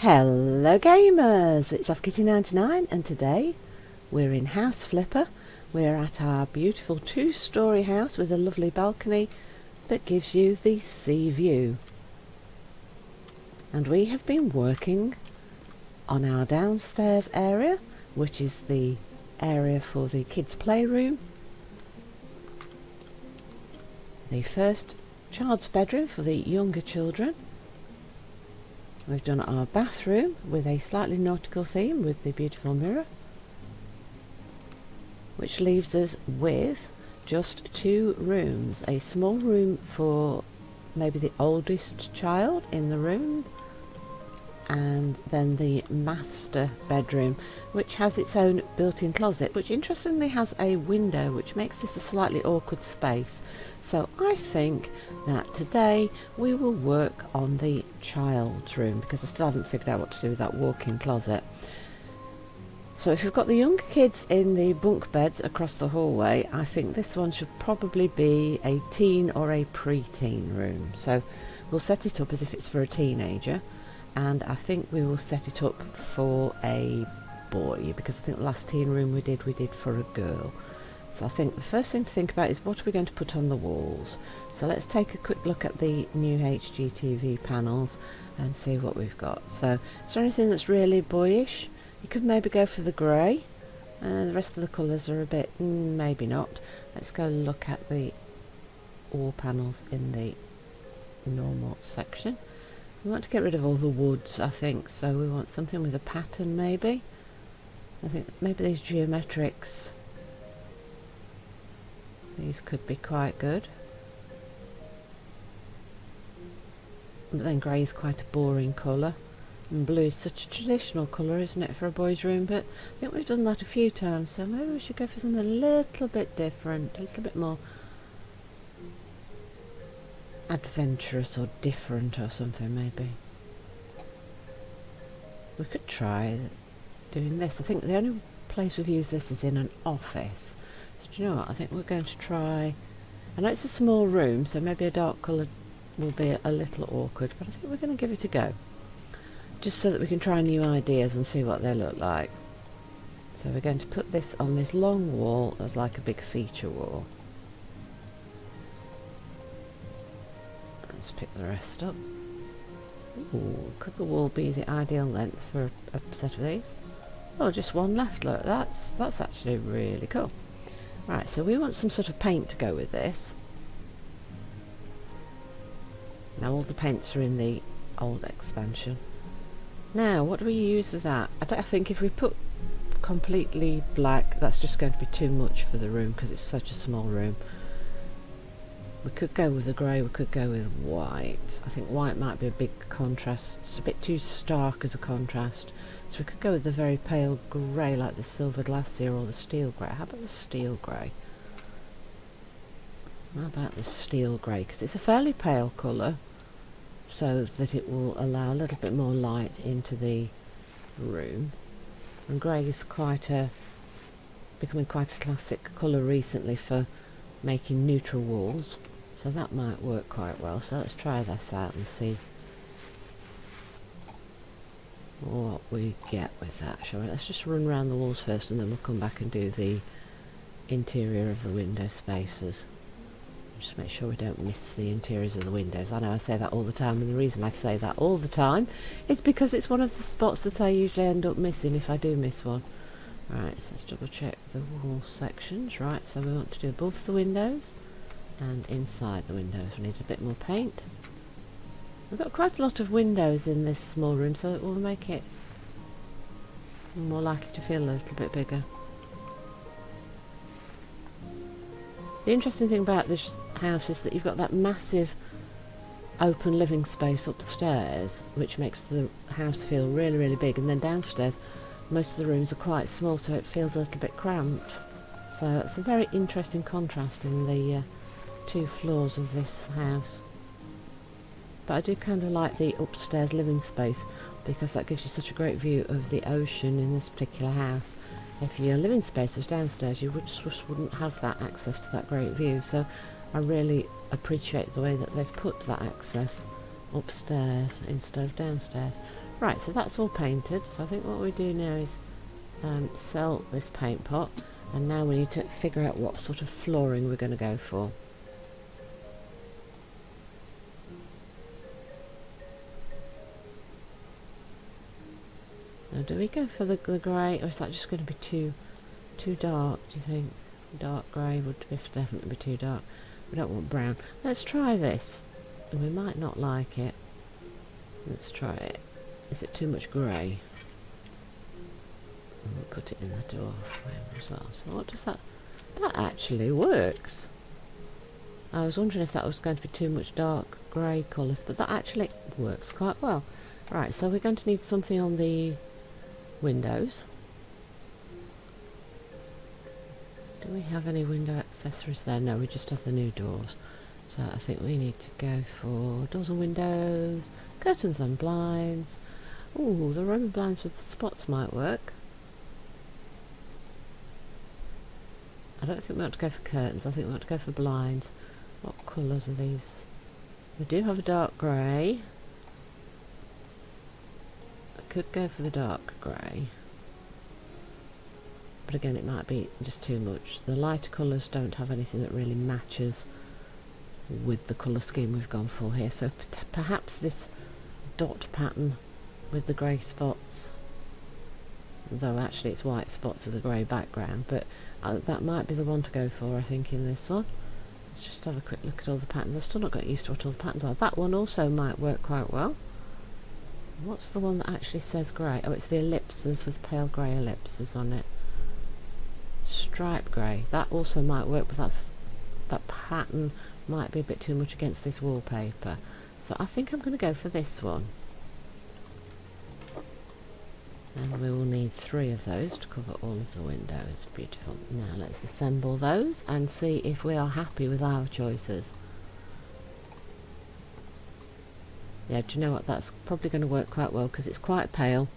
Hello gamers, it's OffKitty99 and today we're in House Flipper. We're at our beautiful two-storey house with a lovely balcony that gives you the sea view. And we have been working on our downstairs area, which is the area for the kids' playroom, the first child's bedroom for the younger children. We've done our bathroom with a slightly nautical theme with the beautiful mirror, which leaves us with just two rooms. A small room for maybe the oldest child in the room, and then the master bedroom, which has its own built-in closet, which interestingly has a window, which makes this a slightly awkward space. So I think that today we will work on the child's room, because I still haven't figured out what to do with that walk-in closet. So if you've got the younger kids in the bunk beds across the hallway, I think this one should probably be a teen or a pre-teen room. So we'll set it up as if it's for a teenager, and I think we will set it up for a boy, because I think the last teen room we did for a girl. So I think the first thing to think about is what are we going to put on the walls. So let's take a quick look at the new HGTV panels and see what we've got. So is there anything that's really boyish? You could maybe go for the grey. The rest of the colours are a bit, maybe not. Let's go look at the wall panels in the normal section. We want to get rid of all the woods, I think, so we want something with a pattern maybe. I think maybe these geometrics, these could be quite good. But then grey is quite a boring colour, and blue is such a traditional colour, isn't it, for a boy's room, but I think we've done that a few times, so maybe we should go for something a little bit different, a little bit more adventurous or different or something maybe. We could try doing this. I think the only place we've used this is in an office. So do you know what, I think we're going to try, I know it's a small room so maybe a dark colour will be a little awkward, but I think we're going to give it a go, just so that we can try new ideas and see what they look like. So we're going to put this on this long wall as like a big feature wall. Let's pick the rest up. Ooh, could the wall be the ideal length for a set of these? Oh, just one left, look, that's actually really cool. Right, so we want some sort of paint to go with this. Now all the paints are in the old expansion. Now, what do we use with that? I think if we put completely black, that's just going to be too much for the room, because it's such a small room. We could go with the grey, we could go with white. I think white might be a big contrast. It's a bit too stark as a contrast. So we could go with the very pale grey, like the silver glacier or the steel grey. How about the steel grey? How about the steel grey? Because it's a fairly pale colour, so that it will allow a little bit more light into the room. And grey is becoming quite a classic colour recently for making neutral walls. So that might work quite well. So let's try this out and see what we get with that, shall we? Let's just run around the walls first, and then we'll come back and do the interior of the window spaces. Just make sure we don't miss the interiors of the windows. I know I say that all the time, and the reason I say that all the time is because it's one of the spots that I usually end up missing if I do miss one. Right, so let's double check the wall sections. Right, so we want to do above the windows and inside the windows. We need a bit more paint. We've got quite a lot of windows in this small room, so it will make it more likely to feel a little bit bigger. The interesting thing about this house is that you've got that massive open living space upstairs, which makes the house feel really, really big, and then downstairs most of the rooms are quite small, so it feels a little bit cramped. So it's a very interesting contrast in the two floors of this house. But I do kind of like the upstairs living space, because that gives you such a great view of the ocean in this particular house. If your living space was downstairs, you just wouldn't have that access to that great view. So I really appreciate the way that they've put that access upstairs instead of downstairs. Right, so that's all painted. So I think what we do now is sell this paint pot, and now we need to figure out what sort of flooring we're going to go for. Now, do we go for the grey, or is that just going to be too dark, do you think? Dark grey would definitely be too dark. We don't want brown. Let's try this. We might not like it. Let's try it. Is it too much grey? We'll put it in the door frame as well. So what does that... That actually works. I was wondering if that was going to be too much dark grey colours, but that actually works quite well. Right, so we're going to need something on the windows. Do we have any window accessories there? No, we just have the new doors. So I think we need to go for doors and windows, curtains and blinds. Ooh, the Roman blinds with the spots might work. I don't think we want to go for curtains. I think we want to go for blinds. What colours are these? We do have a dark grey. I could go for the dark grey. But again, it might be just too much. The lighter colours don't have anything that really matches with the colour scheme we've gone for here. So perhaps this dot pattern with the grey spots, though actually it's white spots with a grey background, but that might be the one to go for, I think, in this one. Let's just have a quick look at all the patterns. I've still not got used to what all the patterns are. That one also might work quite well. What's the one that actually says grey? Oh, it's the ellipses with pale grey ellipses on it. Stripe grey. That also might work, but that pattern might be a bit too much against this wallpaper. So I think I'm going to go for this one. And we will need 3 of those to cover all of the windows. Beautiful. Now let's assemble those and see if we are happy with our choices. Yeah, do you know what? That's probably going to work quite well because it's quite pale.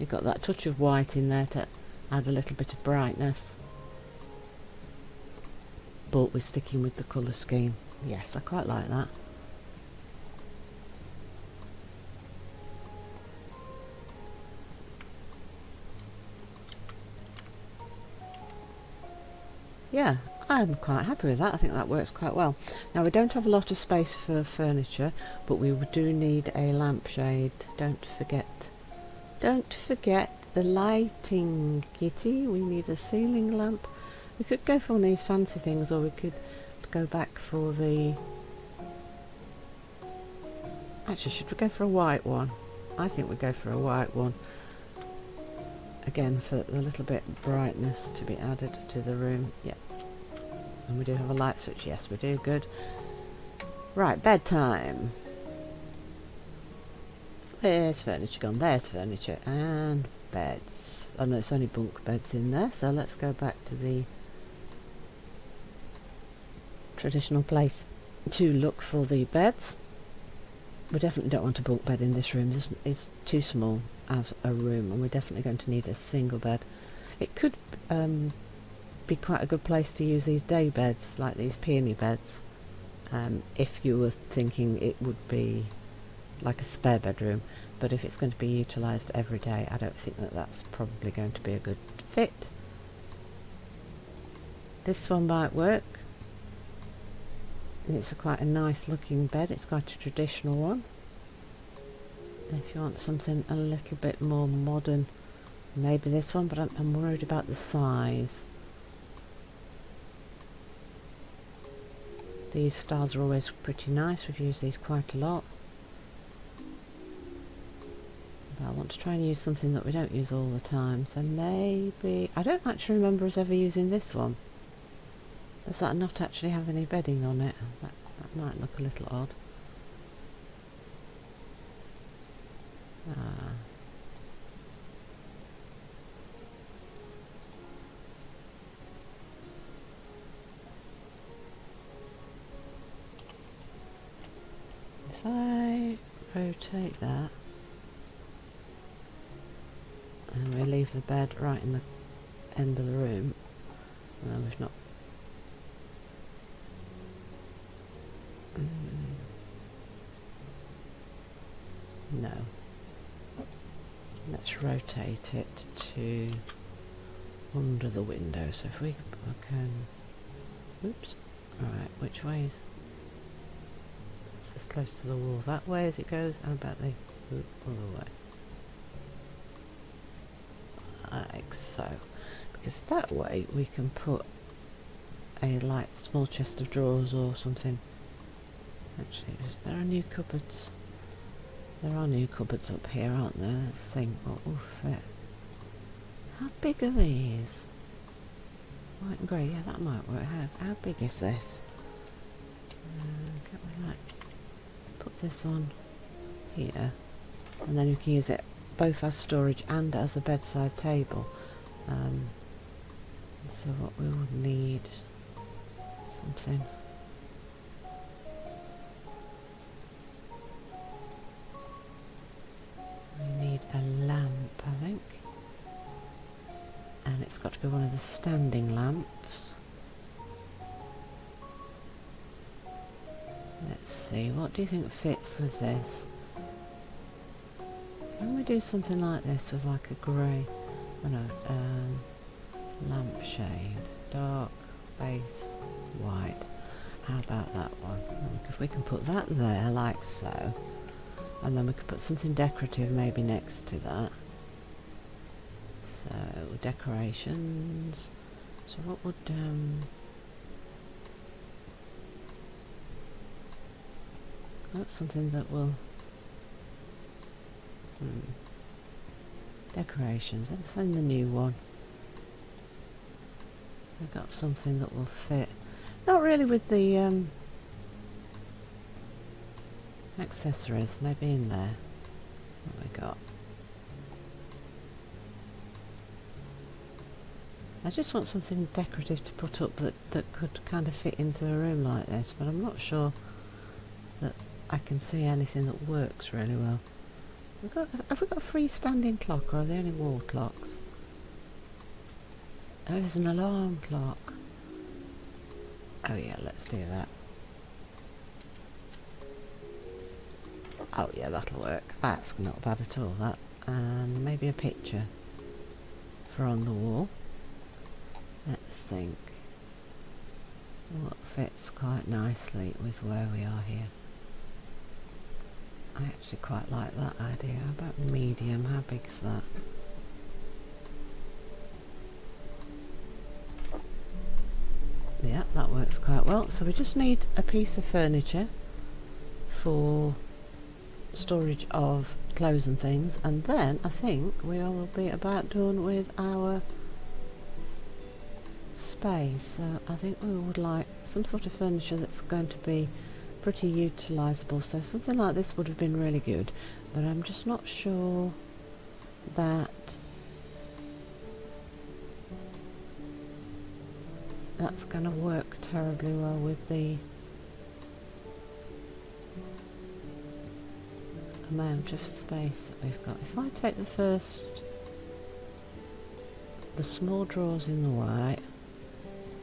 You've got that touch of white in there to add a little bit of brightness. But we're sticking with the colour scheme. Yes, I quite like that. Yeah, I'm quite happy with that. I think that works quite well. Now, we don't have a lot of space for furniture, but we do need a lampshade. Don't forget the lighting, Kitty. We need a ceiling lamp. We could go for one of these fancy things, or we could go back for the... Actually, should we go for a white one? I think we'd go for a white one. Again, for a little bit of brightness to be added to the room. Yep. And we do have a light switch. Yes, we do. Good. Right, bedtime. Where's furniture gone? There's furniture. And beds. Oh no, it's only bunk beds in there. So let's go back to the traditional place to look for the beds. We definitely don't want a bunk bed in this room. It's too small as a room, and we're definitely going to need a single bed. It could be quite a good place to use these day beds, like these peony beds, if you were thinking it would be like a spare bedroom. But if it's going to be utilised every day, I don't think that that's probably going to be a good fit. This one might work. It's quite a nice looking bed. It's quite a traditional one. If you want something a little bit more modern, maybe this one, but I'm worried about the size. These styles are always pretty nice. We've used these quite a lot. But I want to try and use something that we don't use all the time. So maybe... I don't actually remember us ever using this one. Does that not actually have any bedding on it? That might look a little odd. If I rotate that and we leave the bed right in the end of the room, no, we've not. No. let's rotate it to under the window. So if we can, oops, alright, which way is, it's as close to the wall that way as it goes, how about the other way, like so, because that way we can put a like small chest of drawers or something. Actually, there are new cupboards. There are new cupboards up here, aren't there? Let's think what will fit. How big are these? White and grey, yeah, that might work. How big is this? Can we like put this on here, and then you can use it both as storage and as a bedside table. So what we would need, something. We need a lamp, I think. And it's got to be one of the standing lamps. Let's see, what do you think fits with this? Can we do something like this with like a grey, oh no, lamp shade, dark base white. How about that one? Look, if we can put that there like so, and then we could put something decorative maybe next to that. So decorations. So what would that's something that will decorations. Let's find the new one. I've got something that will fit. Not really with the accessories. Maybe in there. What we got? I just want something decorative to put up that could kind of fit into a room like this, but I'm not sure that I can see anything that works really well. Have we got a freestanding clock, or are they only wall clocks? Oh, there's an alarm clock. Oh yeah, let's do that. Oh yeah, that'll work. That's not bad at all, that. And maybe a picture for on the wall. Let's think what fits quite nicely with where we are here. I actually quite like that idea. How about medium? How big is that? Yeah, that works quite well. So we just need a piece of furniture for storage of clothes and things, and then I think we will be about done with our space. So I think we would like some sort of furniture that's going to be pretty utilisable. So something like this would have been really good, but I'm just not sure that that's going to work terribly well with the amount of space that we've got. If I take the small drawers in the white,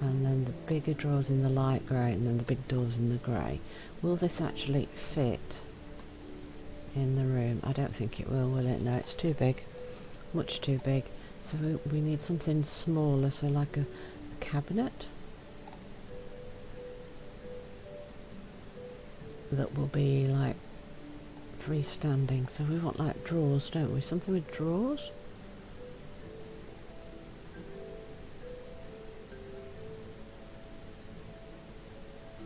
and then the bigger drawers in the light grey, and then the big doors in the grey, will this actually fit in the room? I don't think it will it? No, it's too big, much too big. So we need something smaller, so like a cabinet that will be like freestanding. So we want like drawers, don't we? Something with drawers.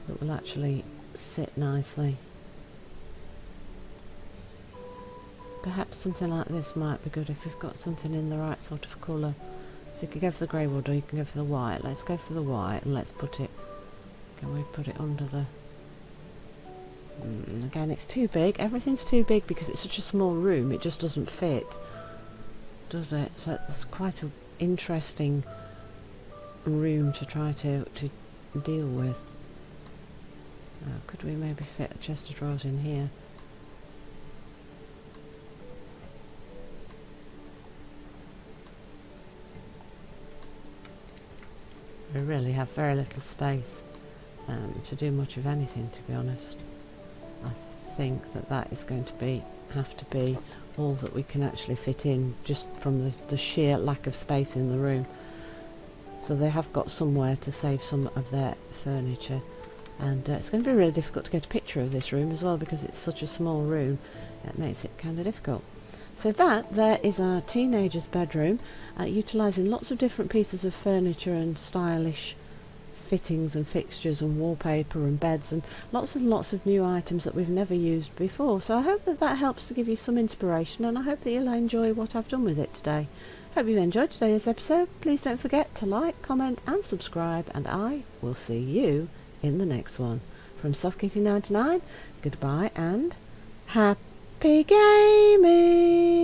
That will actually sit nicely. Perhaps something like this might be good if you've got something in the right sort of colour. So you can go for the grey wood or you can go for the white. Let's go for the white and let's put it, can we put it under the, again it's too big, everything's too big because it's such a small room, it just doesn't fit, does it? So it's quite an interesting room to try to deal with. Could we maybe fit a chest of drawers in here? We really have very little space to do much of anything, to be honest. I think that is going to have to be all that we can actually fit in, just from the sheer lack of space in the room. So they have got somewhere to save some of their furniture. And it's going to be really difficult to get a picture of this room as well, because it's such a small room. It makes it kind of difficult. So that there is our teenager's bedroom, utilising lots of different pieces of furniture and stylish fittings and fixtures and wallpaper and beds and lots of new items that we've never used before. So I hope that helps to give you some inspiration, and I hope that you'll enjoy what I've done with it today. Hope you enjoyed today's episode. Please don't forget to like, comment and subscribe, and I will see you in the next one. From SoftKitty99, goodbye and happy gaming!